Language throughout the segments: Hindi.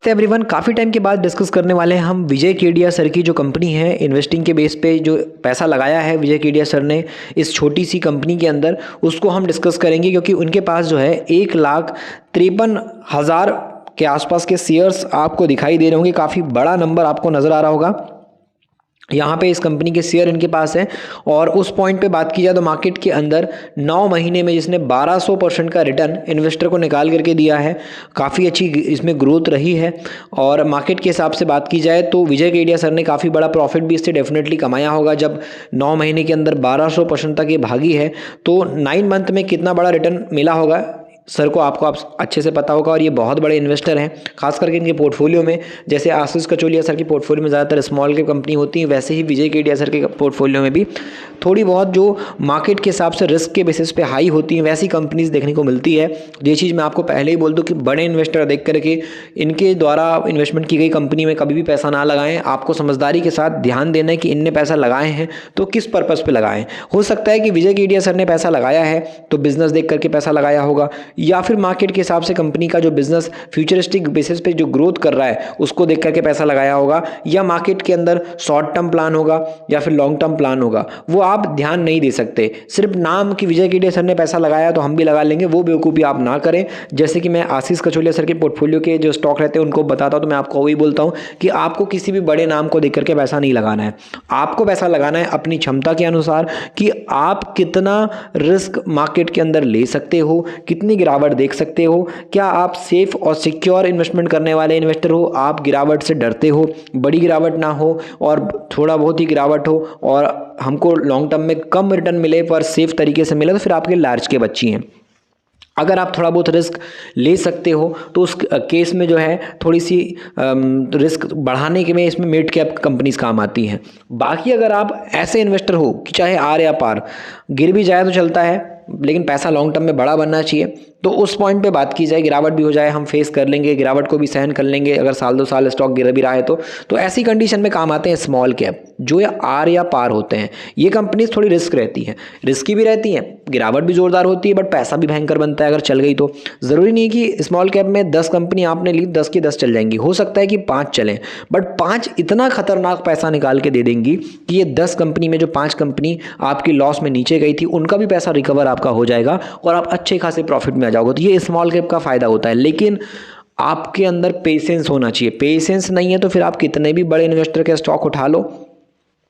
तो एवरीवन, काफ़ी टाइम के बाद डिस्कस करने वाले हैं हम विजय केडिया सर की जो कंपनी है, इन्वेस्टिंग के बेस पे जो पैसा लगाया है विजय केडिया सर ने इस छोटी सी कंपनी के अंदर, उसको हम डिस्कस करेंगे क्योंकि उनके पास जो है 1,53,000 के आसपास के शेयर्स आपको दिखाई दे रहे होंगे। काफ़ी बड़ा नंबर आपको नज़र आ रहा होगा। यहाँ पे इस कंपनी के शेयर इनके पास है और उस पॉइंट पे बात की जाए तो मार्केट के अंदर 9 महीने में जिसने 1200% का रिटर्न इन्वेस्टर को निकाल करके दिया है। काफ़ी अच्छी इसमें ग्रोथ रही है और मार्केट के हिसाब से बात की जाए तो विजय केडिया सर ने काफ़ी बड़ा प्रॉफिट भी इससे डेफिनेटली कमाया होगा। जब 9 महीने के अंदर 1200% तक ये भागी है तो 9 मंथ में कितना बड़ा रिटर्न मिला होगा सर को आपको अच्छे से पता होगा। और ये बहुत बड़े इन्वेस्टर हैं, खास करके इनके पोर्टफोलियो में जैसे आशीष कचोलिया सर की पोर्टफोलियो में ज़्यादातर स्मॉल कैप कंपनी होती है, वैसे ही विजय केडिया सर के पोर्टफोलियो में भी थोड़ी बहुत जो मार्केट के हिसाब से रिस्क के बेसिस पे हाई होती हैं वैसी कंपनीज देखने को मिलती है। ये चीज़ मैं आपको पहले ही बोल दूँ कि बड़े इन्वेस्टर देख करके इनके द्वारा इन्वेस्टमेंट की गई कंपनी में कभी भी पैसा ना लगाएं। आपको समझदारी के साथ ध्यान देना है कि इनने पैसा लगाए हैं तो किस पर्पज़ पे लगाएं। हो सकता है कि विजय केडिया सर ने पैसा लगाया है तो बिजनेस देख करके पैसा लगाया होगा, या फिर मार्केट के हिसाब से कंपनी का जो बिजनेस फ्यूचरिस्टिक बेसिस पे जो ग्रोथ कर रहा है उसको देख करके पैसा लगाया होगा, या मार्केट के अंदर शॉर्ट टर्म प्लान होगा या फिर लॉन्ग टर्म प्लान होगा। वो आप ध्यान नहीं दे सकते। सिर्फ नाम कि विजय केडिया सर ने पैसा लगाया तो हम भी लगा लेंगे, वो बेवकूफ़ी आप ना करें। जैसे कि मैं आशीष कचोलिया सर के पोर्टफोलियो के जो स्टॉक रहते हैं उनको बताता हूँ तो मैं आपको वही बोलता हूँ कि आपको किसी भी बड़े नाम को देख करके पैसा नहीं लगाना है। आपको पैसा लगाना है अपनी क्षमता के अनुसार कि आप कितना रिस्क मार्केट के अंदर ले सकते हो, कितनी गिरावट देख सकते हो, क्या आप सेफ और सिक्योर इन्वेस्टमेंट करने वाले इन्वेस्टर हो, आप गिरावट से डरते हो, बड़ी गिरावट ना हो और थोड़ा बहुत ही गिरावट हो और हमको लॉन्ग टर्म में कम रिटर्न मिले पर सेफ तरीके से मिले तो फिर आपके लार्ज के बच्ची हैं। अगर आप थोड़ा बहुत रिस्क ले सकते हो तो उस केस में जो है थोड़ी सी रिस्क बढ़ाने के में इसमें मिड कैप कंपनीज काम आती हैं। बाकी अगर आप ऐसे इन्वेस्टर हो कि चाहे आर या पार गिर भी जाए तो चलता है लेकिन पैसा लॉन्ग टर्म में बड़ा बनना चाहिए, तो उस पॉइंट पे बात की जाए गिरावट भी हो जाए हम फेस कर लेंगे, गिरावट को भी सहन कर लेंगे। अगर साल 2 साल स्टॉक गिर भी रहा है तो ऐसी कंडीशन में काम आते हैं स्मॉल कैप जो या आर या पार होते हैं। ये कंपनीज थोड़ी रिस्क रहती हैं, रिस्की भी रहती हैं, गिरावट भी जोरदार होती है बट पैसा भी भयंकर बनता है अगर चल गई तो। ज़रूरी नहीं कि स्मॉल कैप में 10 कंपनी आपने ली 10 की 10 चल जाएंगी, हो सकता है कि 5 चलें बट 5 इतना खतरनाक पैसा निकाल के दे देंगी कि ये 10 कंपनी में जो 5 कंपनी आपकी लॉस में नीचे गई थी उनका भी पैसा रिकवर आपका हो जाएगा और आप अच्छे खासे प्रॉफिट में आ जाओगे। तो ये स्मॉल कैप का फ़ायदा होता है, लेकिन आपके अंदर पेशेंस होना चाहिए। पेशेंस नहीं है तो फिर आप कितने भी बड़े इन्वेस्टर के स्टॉक उठा लो,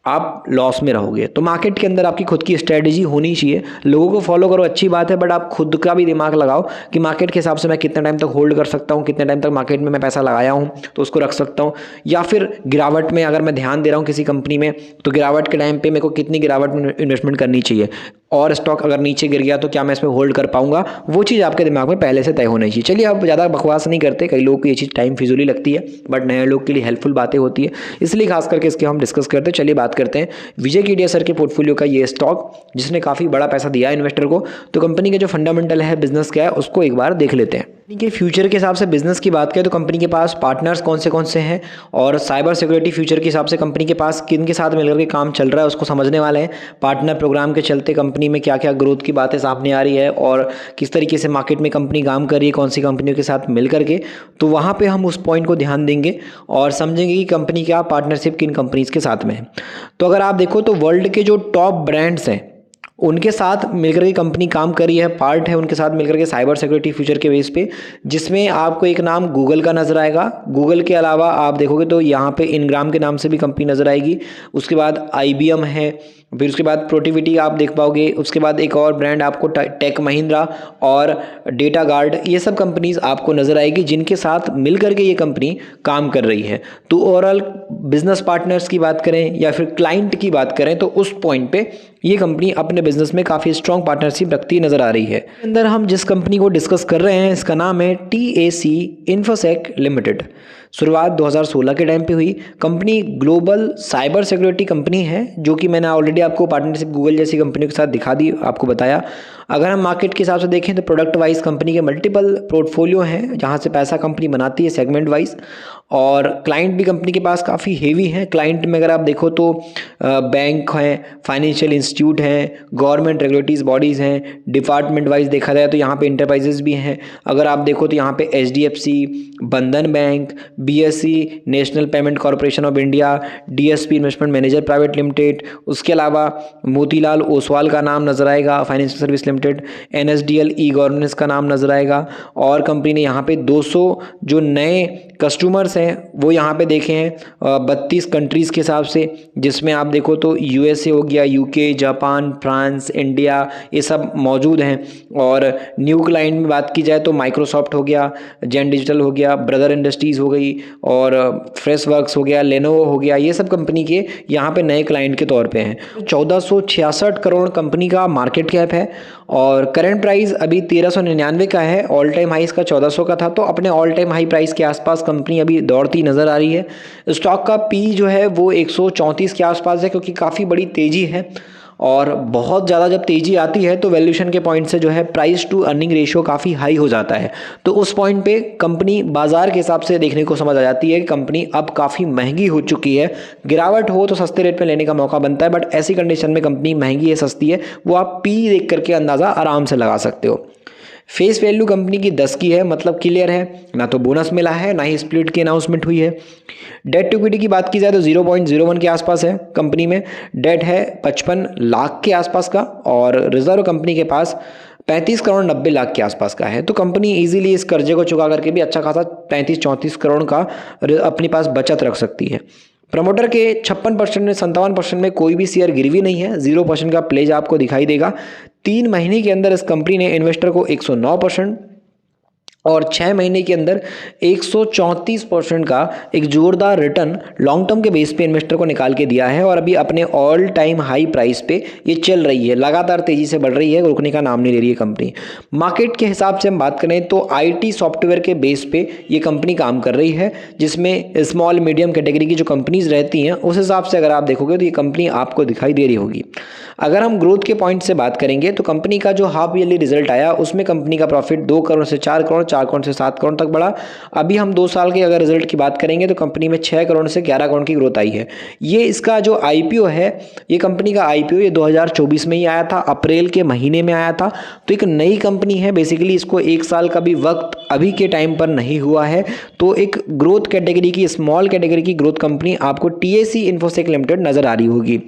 आप लॉस में रहोगे। तो मार्केट के अंदर आपकी खुद की स्ट्रेटजी होनी चाहिए। लोगों को फॉलो करो अच्छी बात है बट आप खुद का भी दिमाग लगाओ कि मार्केट के हिसाब से मैं कितने टाइम तक होल्ड कर सकता हूँ, कितने टाइम तक मार्केट में मैं पैसा लगाया हूँ तो उसको रख सकता हूँ, या फिर गिरावट में अगर मैं ध्यान दे रहा हूँ किसी कंपनी में तो गिरावट के टाइम पे मेरे को कितनी गिरावट में इन्वेस्टमेंट करनी चाहिए और स्टॉक अगर नीचे गिर गया तो क्या मैं इसमें होल्ड कर पाऊंगा। वो चीज़ आपके दिमाग में पहले से तय होनी चाहिए। चलिए, आप ज़्यादा बकवास नहीं करते, कई लोगों को ये चीज़ टाइम फिजूली लगती है बट नए लोग के लिए हेल्पफुल बातें होती है, इसलिए खास करके इसके हम डिस्कस करते हैं। चलिए बात करते हैं विजय केडिया सर के पोर्टफोलियो का ये स्टॉक जिसने काफ़ी बड़ा पैसा दिया है इन्वेस्टर को। तो कंपनी के जो फंडामेंटल है, बिजनेस क्या है, उसको एक बार देख लेते हैं। कंपनी के फ्यूचर के हिसाब से बिजनेस की बात करें तो कंपनी के पास पार्टनर्स कौन से हैं और साइबर सिक्योरिटी फ्यूचर के हिसाब से कंपनी के पास किन के साथ मिलकर के काम चल रहा है उसको समझने वाले हैं। पार्टनर प्रोग्राम के चलते कंपनी में क्या क्या ग्रोथ की बातें सामने आ रही है और किस तरीके से मार्केट में कंपनी काम कर रही है, कौन सी कंपनियों के साथ मिल करके, तो वहाँ पे हम उस पॉइंट को ध्यान देंगे और समझेंगे कि कंपनी क्या पार्टनरशिप किन कंपनीज के साथ में है। तो अगर आप देखो तो वर्ल्ड के जो टॉप ब्रांड्स हैं उनके साथ मिलकर के कंपनी काम कर रही है, पार्ट है उनके साथ मिलकर के साइबर सिक्योरिटी फ्यूचर के बेस पे, जिसमें आपको एक नाम गूगल का नजर आएगा। गूगल के अलावा आप देखोगे तो यहाँ पे इनग्राम के नाम से भी कंपनी नजर आएगी। उसके बाद IBM है, फिर उसके बाद प्रोटिविटी आप देख पाओगे। उसके बाद एक और ब्रांड आपको टेक महिंद्रा और डेटा गार्ड, ये सब कंपनीज आपको नजर आएगी जिनके साथ मिलकर के ये कंपनी काम कर रही है। तो ओवरऑल बिजनेस पार्टनर्स की बात करें या फिर क्लाइंट की बात करें तो उस पॉइंट पे ये कंपनी अपने बिजनेस में काफ़ी स्ट्रॉन्ग पार्टनरशिप रखती नजर आ रही है। अंदर हम जिस कंपनी को डिस्कस कर रहे हैं इसका नाम है TAC इन्फोसेक लिमिटेड। शुरुआत 2016 के टाइम पे हुई। Company global cyber security company है जो कि मैंने ऑलरेडी आपको पार्टनरशिप गूगल जैसी कंपनियों के साथ दिखा दी, आपको बताया। अगर हम मार्केट के हिसाब से देखें तो प्रोडक्ट वाइज कंपनी के मल्टीपल पोर्टफोलियो हैं जहाँ से पैसा कंपनी बनाती है सेगमेंट वाइज, और क्लाइंट भी कंपनी के पास काफ़ी हेवी हैं। क्लाइंट में अगर आप देखो तो बैंक हैं, फाइनेंशियल इंस्टीट्यूट हैं, गवर्नमेंट रेगुलेटरीज बॉडीज़ हैं, डिपार्टमेंट वाइज देखा जाए तो यहाँ पे इंटरप्राइजेज भी हैं। अगर आप देखो तो यहाँ पे HDFC, बंधन bank, BSE, national payment corporation of India, DSP investment manager private limited, उसके अलावा मोतीलाल ओसवाल का नाम नजर आएगा, financial service limited, NSDL e governance का नाम नजर आएगा। और कंपनी ने यहाँ पे 200 जो नए कस्टमर्स हैं वो यहाँ पे देखे हैं 32 कंट्रीज़ के हिसाब से, जिसमें आप देखो तो USA हो गया, UK, जापान, फ्रांस, इंडिया, ये सब मौजूद हैं। और न्यू क्लाइंट में बात की जाए तो माइक्रोसॉफ्ट हो गया, जेन डिजिटल हो गया, ब्रदर इंडस्ट्रीज़ हो गई, और फ्रेश वर्क्स हो गया, लेनोवो हो गया, ये सब कंपनी के यहाँ पे नए क्लाइंट के तौर पे हैं। 1466 करोड़ कंपनी का मार्केट कैप है और करंट प्राइस अभी 1399 का है। ऑल टाइम हाई इसका 1400 का था, तो अपने ऑल टाइम हाई प्राइस के आसपास कंपनी अभी दौड़ती नज़र आ रही है। स्टॉक का पी जो है वो 134 के आसपास है, क्योंकि काफ़ी बड़ी तेज़ी है और बहुत ज़्यादा जब तेज़ी आती है तो वैल्यूएशन के पॉइंट से जो है प्राइस टू अर्निंग रेशियो काफ़ी हाई हो जाता है। तो उस पॉइंट पे कंपनी बाजार के हिसाब से देखने को समझ आ जाती है कि कंपनी अब काफ़ी महंगी हो चुकी है। गिरावट हो तो सस्ते रेट में लेने का मौका बनता है, बट ऐसी कंडीशन में कंपनी महंगी है, सस्ती है, वो आप पी देख करके अंदाज़ा आराम से लगा सकते हो। फेस वैल्यू कंपनी की 10 की है, मतलब क्लियर है, ना तो बोनस मिला है ना ही स्प्लिट की अनाउंसमेंट हुई है। डेट टू इक्विटी की बात की जाए तो 0.01 के आसपास है कंपनी में। डेट है 55 लाख के आसपास का और रिजर्व कंपनी के पास 35 करोड़ 90 लाख के आसपास का है। तो कंपनी इजीली इस कर्जे को चुका करके भी अच्छा खासा 33-34 करोड़ का अपने पास बचत रख सकती है। प्रमोटर के 56% में 57% में कोई भी शेयर गिरवी नहीं है। 0% का प्लेज आपको दिखाई देगा। 3 महीने के अंदर इस कंपनी ने इन्वेस्टर को 109% और 6 महीने के अंदर 134% का एक जोरदार रिटर्न लॉन्ग टर्म के बेस पे इन्वेस्टर को निकाल के दिया है। और अभी अपने ऑल टाइम हाई प्राइस पे ये चल रही है, लगातार तेजी से बढ़ रही है, रुकने का नाम नहीं ले रही है कंपनी। मार्केट के हिसाब से हम बात करें तो IT सॉफ्टवेयर के बेस पे ये कंपनी काम कर रही है, जिसमें स्मॉल मीडियम कैटेगरी की जो कंपनीज रहती हैं उस हिसाब से अगर आप देखोगे तो ये कंपनी आपको दिखाई दे रही होगी। अगर हम ग्रोथ के पॉइंट से बात करेंगे तो कंपनी का जो हाफ ईयरली रिजल्ट आया उसमें कंपनी का प्रॉफिट 2 करोड़ से 4 करोड़, 4 करोड़ से 7 करोड़ तक बढ़ा। अभी हम 2 साल के अगर रिजल्ट की बात करेंगे तो कंपनी में 6 करोड़ से 11 करोड़ की ग्रोथ आई है। ये इसका जो IPO है, ये कंपनी का IPO ये 2024 में ही आया था, अप्रैल के महीने में आया था। तो एक नई कंपनी है, बेसिकली इसको 1 साल का भी वक्त अभी के टाइम पर नहीं हुआ है। तो एक ग्रोथ कैटेगरी की, स्मॉल कैटेगरी की ग्रोथ कंपनी आपको TAC इन्फोसेक लिमिटेड नजर आ रही होगी।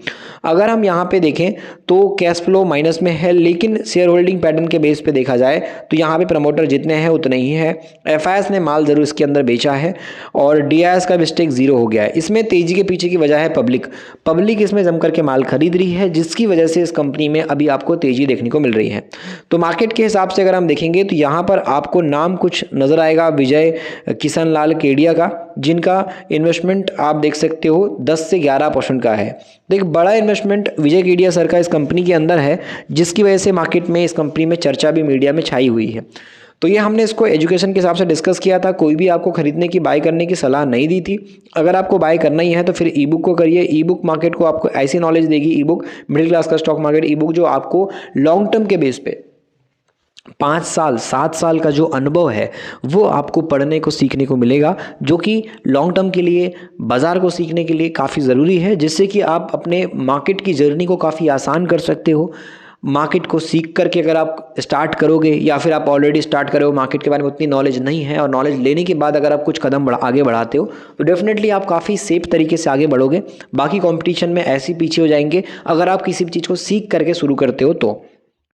अगर हम यहाँ पे देखें तो कैश फ्लो माइनस में है, लेकिन शेयर होल्डिंग पैटर्न के बेस पे देखा जाए तो यहाँ पे प्रमोटर जितने हैं उतने ही है। FIS ने माल जरूर इसके अंदर बेचा है और DIS का भी स्टेक 0 हो गया है। इसमें तेजी के पीछे की वजह है पब्लिक इसमें जम करके माल खरीद रही है, जिसकी वजह से इस कंपनी में अभी आपको तेजी देखने को मिल रही है। तो मार्केट के हिसाब से अगर हम देखेंगे तो यहाँ पर आपको नाम कुछ नजर आएगा विजय किशन लाल केडिया का, जिनका इन्वेस्टमेंट आप देख सकते हो 10 से 11% का है। तो एक बड़ा इन्वेस्टमेंट विजय केडिया सर का इस कंपनी के अंदर है, जिसकी वजह से मार्केट में इस कंपनी में चर्चा भी मीडिया में छाई हुई है। तो ये हमने इसको एजुकेशन के हिसाब से डिस्कस किया था, कोई भी आपको खरीदने की, बाय करने की सलाह नहीं दी थी। अगर आपको बाय करना ही है तो फिर ई बुक को करिए। ई बुक मार्केट को आपको ऐसी नॉलेज देगी, ई बुक मिडिल क्लास का स्टॉक मार्केट ई बुक, जो आपको लॉन्ग टर्म के बेस पे 5 साल 7 साल का जो अनुभव है वो आपको पढ़ने को सीखने को मिलेगा, जो कि लॉन्ग टर्म के लिए, बाज़ार को सीखने के लिए काफ़ी ज़रूरी है, जिससे कि आप अपने मार्केट की जर्नी को काफ़ी आसान कर सकते हो। मार्केट को सीख करके अगर आप स्टार्ट करोगे या फिर आप ऑलरेडी स्टार्ट करे हो, मार्केट के बारे में उतनी नॉलेज नहीं है और नॉलेज लेने के बाद अगर आप कुछ कदम आगे बढ़ाते हो तो डेफिनेटली आप काफ़ी सेफ तरीके से आगे बढ़ोगे। बाकी कंपटीशन में ऐसे पीछे हो जाएंगे अगर आप किसी भी चीज़ को सीख करके शुरू करते हो तो।